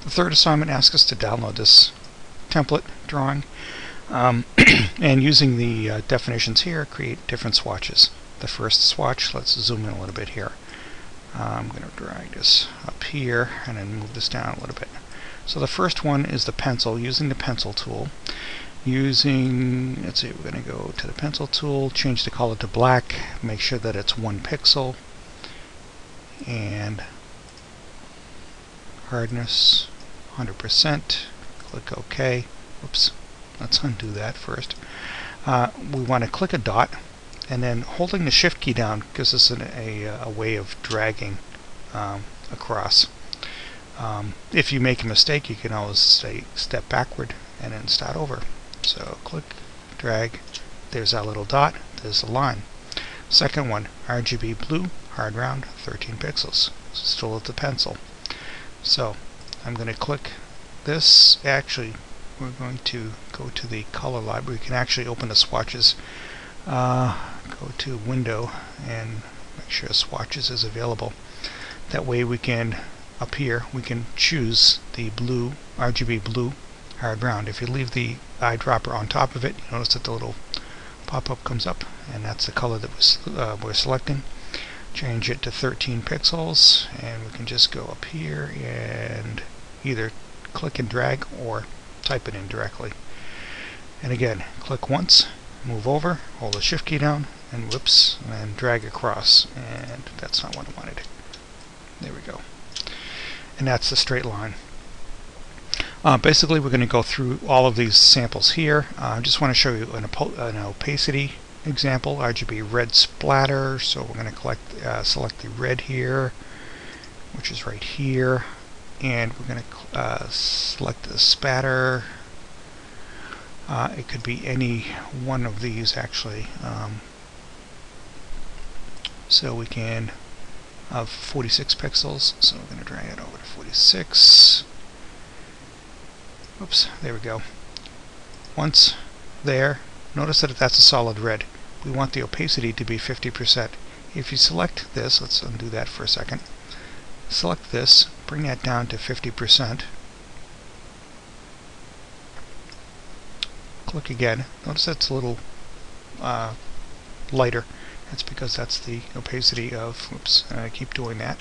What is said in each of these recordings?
The third assignment asks us to download this template drawing, and using the definitions here, create different swatches. The first swatch, let's zoom in a little bit here. I'm going to drag this up here and then move this down a little bit. So the first one is the pencil, using the pencil tool. Let's see, we're going to go to the pencil tool, change the color to black, make sure that it's 1 pixel, and hardness 100%. Click OK. Oops, let's undo that first. We want to click a dot, and then holding the shift key down gives us a way of dragging across. If you make a mistake, you can always say step backward and then start over. So click, drag, there's our little dot, there's the line. Second one, RGB blue, hard round, 13 pixels. Still with the pencil. So I'm going to click this. Actually, we're going to go to the color library. We can actually open the swatches. Go to Window and make sure Swatches is available. That way we can, up here, we can choose the blue, RGB blue, hard round. If you leave the eyedropper on top of it, you notice that the little pop-up comes up, and that's the color that we're selecting. Change it to 13 pixels, and we can just go up here and either click and drag or type it in directly. And again, click once, move over, hold the shift key down, and whoops, and drag across. And that's not what I wanted. There we go. And that's the straight line. Basically, we're going to go through all of these samples here. I just want to show you an opacity example, RGB red splatter. So we're going to select the red here, which is right here, and we're going to select the spatter. It could be any one of these actually. So we can have 46 pixels. So we're going to drag it over to 46. Oops, there we go. Once there, notice that that's a solid red. We want the opacity to be 50%. If you select this, let's undo that for a second. Select this, bring that down to 50%. Click again. Notice that's a little lighter. That's because that's the opacity of, oops, I keep doing that.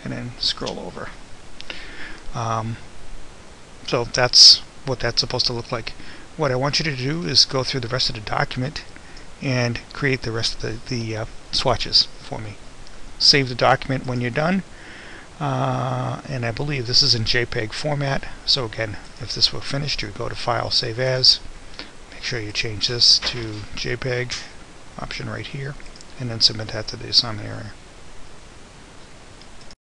And then scroll over. So that's what that's supposed to look like. What I want you to do is go through the rest of the document and create the rest of the swatches for me. Save the document when you're done. And I believe this is in JPEG format. So again, if this were finished, you would go to File, Save As. Make sure you change this to JPEG, option right here, and then submit that to the assignment area.